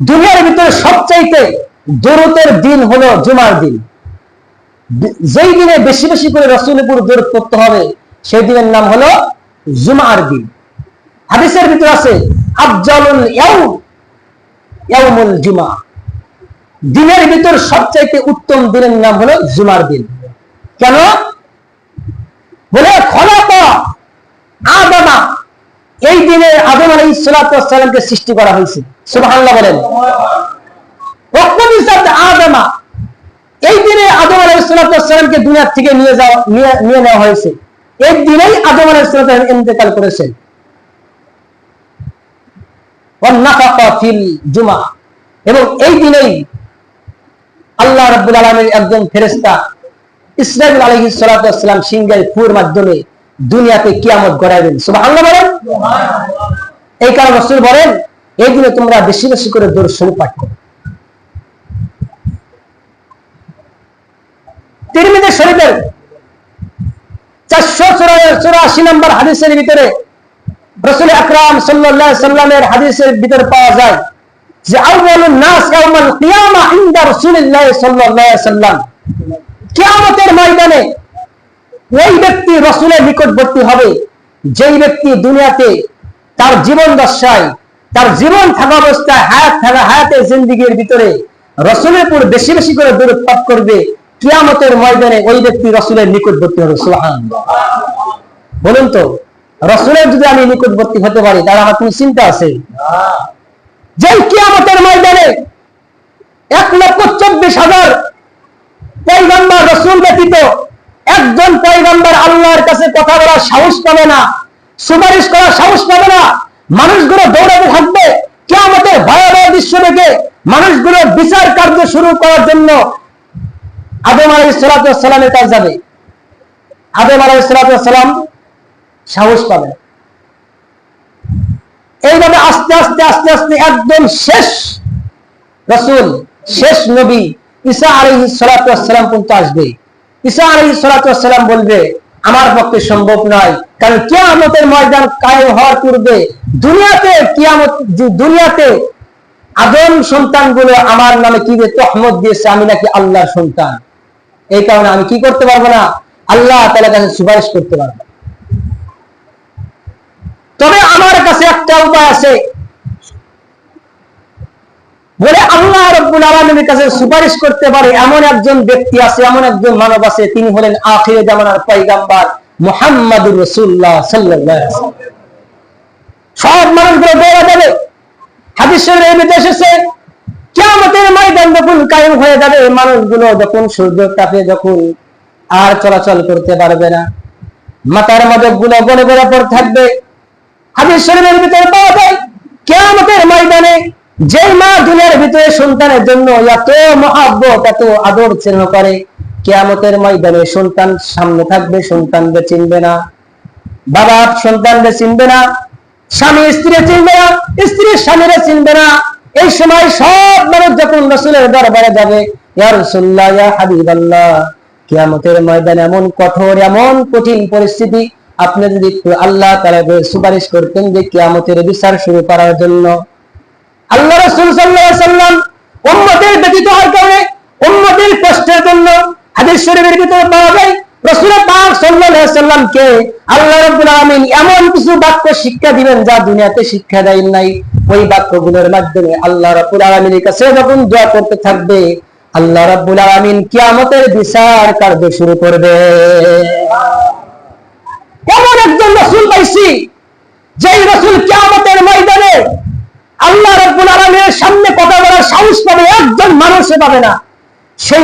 দুনিয়ার ভিতরে সবচাইতে দরুদের দিন হলো জুমার দিন। যেই দিনে বেশি বেশি করে রাসূলের উপর দরুদ পড়তে হবে সেই দিনের নাম হলো জুমার দিন। হাদিসের ভিতরে আছে আফজালুল ইয়াউমুল জুমা, দিনের ভিতর সবচাইতে উত্তম দিনের নাম হলো জুমার দিন। কেন? বলে খলাকা আদমা, এই দিনে আদম আলাইহিস সালাতু ওয়াস সালামকে সৃষ্টি করা হয়েছে। সুবহানাল্লাহ বলেন। আদমা, এই দিনে আদম আলাইহিস সালাতু ওয়াস সালামকে দুনিয়া থেকে নিয়ে নেওয়া হয়েছে। এই দিনেই আদম আলাইহিস সালাতু ওয়াস সালাম ইন্তেকাল করেছেন। ওয়ান্নাফাকা ফিল জুমা, এবং এই দিনেই আল্লাহ রাব্বুল আলামিনের একজন ফেরেশতা ইসরাঈল আলাইহিস সালাতু ওয়াস সালাম সিংহের ফুঁর মাধ্যমে দুনিয়াতে কিয়ামত গড়াবেন। সুবহানাল্লাহ বলেন। এই কারণে রাসূল বলেন এই দিনে তোমরা বেশি বেশি করে দরুদ শরীফ পাঠ করো। তিরমিজি শরীফের 484 নম্বর হাদিসের ভিতরে রাসূল আকরাম সাল্লাল্লাহু আলাইহি সাল্লামের হাদিসের ভিতরে পাওয়া যায় যে আউয়ালুন নাস ইয়াউমাল কিয়ামা ইনদা রাসূলিল্লাহ সাল্লাল্লাহু আলাইহি সাল্লাম, কিয়ামতের ময়দানে ওই ব্যক্তি রাসূলের নিকটবর্তী হবে যেই ব্যক্তি দুনিয়াতে তার জীবন দশায়, তার জীবন থাকা অবস্থায়, হায়াতে জিন্দেগীর ভিতরে রাসূলের উপর বেশি বেশি করে দরুদ পাঠ করবে, কিয়ামতের ময়দানে ওই ব্যক্তি রাসূলের নিকটবর্তী হবে। সুবহানাল্লাহ। বলুন তো, রাসূলের যদি আমি নিকটবর্তী হতে পারি তাহলে আমার কোনো চিন্তা আছে? যে কিয়ামতের ময়দানে 1,24,000 পয়গম্বর রাসূল ব্যতীত একজন পয়গম্বর আল্লাহর কাছে কথা বলার সাহস পাবে না, সুপারিশ করার সাহস পাবে না। মানুষগুলো দৌড়াতে থাকবে, কিয়ামতের ভয়াবহ দৃশ্য দেখে মানুষগুলো বিচার কার্য শুরু করার জন্য আদম আলাইহিস সালাতু ওয়াস সালামের কাছে যাবে। আদম আলাইহিস সালাতু ওয়াস সালাম সাহস পাবে। এইভাবে আস্তে আস্তে আস্তে আস্তে একদম শেষ রাসূল, শেষ নবী ঈসা আলাইহিস সালাতু ওয়াস সালাম পর্যন্ত আসবে। ঈসা আলাইহিস সালাতু ওয়াস সালাম বলবে আমার পক্ষে সম্ভব নয়, কারণ কিয়ামতের ময়দান কায়েম হওয়ার পূর্বে দুনিয়াতে আদম সন্তানগুলো আমার নামে কি তহমত দিয়েছে আমি নাকি আল্লাহর সন্তান। এই কারণে আমি কি করতে পারবো না, আল্লাহ তাআলার কাছে সুপারিশ করতে পারবো। তবে আমার কাছে একটা উপায় আছে, বলে আল্লাহ রাব্বুল আলামিনের কাছে সুপারিশ করতে পারে এমন একজন ব্যক্তি আছে, এমন একজন মানব আছে, তিনি হলেন আখিরে জামানার পয়গম্বর মুহাম্মদুর রাসূলুল্লাহ সাল্লাল্লাহু আলাইহি ওয়াসাল্লাম। সব মানুষগুলো দৌড়ে যাবে। হাদিস শরীফে এই এসেছে কিয়ামতের ময়দান যখন কায়েম হয়ে যাবে, মানুষগুলো যখন সূর্য তাপে যখন আর চলাচল করতে পারবে না, মাথার মদকগুলো গলে গলে পড়ে থাকবে। হাদিস শরীফের ভিতরে পাওয়া যায় কিয়ামতের ময়দানে যে মা দুনিয়ার ভিতরে সন্তানের জন্য এত মহব্বত, এত আদর স্নেহ করে, কিয়ামতের ময়দানে সন্তান সামনে থাকবে, সন্তানকে চিনবে না, বাবা সন্তানকে চিনবে না, স্বামী স্ত্রী চিনবে না, স্ত্রী স্বামীরে চিনবে না। এই সময় সব মানুষ যখন রাসূলের দরবারে যাবে, ইয়া রাসূলুল্লাহ, ইয়া হাবিবাল্লাহ, কিয়ামতের ময়দানে এমন কঠোর, এমন কঠিন পরিস্থিতি, আপনি যদি একটু আল্লাহ তাআলাকে সুপারিশ করতেন যে কিয়ামতের বিচার শুরু করার জন্য। আল্লাহ রাসূল সাল্লাল্লাহু আলাইহি ওয়াসাল্লাম উম্মতের ব্যতীত হওয়ার কারণে, উম্মতের কষ্টের জন্য হাদিস শরীফের ভিতরে পাওয়া যায় রাসূল পাক সাল্লাল্লাহু আলাইহি ওয়াসাল্লামকে আল্লাহ রাব্বুল আলামিন এমন কিছু বাক্য শিক্ষা দিবেন যা দুনিয়াতে শিক্ষা দেন নাই। ওই বাক্যগুলোর মাধ্যমে আল্লাহ রাব্বুল আলামিনের কাছে যখন দোয়া করতে থাকবে, আল্লাহ রাব্বুল আলামিন কিয়ামতের বিচার কার্য শুরু করবে। এমন একজন রাসূল পাইছি যেই রাসূল কিয়ামতের ময়দানে আল্লাহ রাব্বুল আলামিনের সামনে কথা বলার সাহস পাবে একজন মানুষে পাবে না। সেই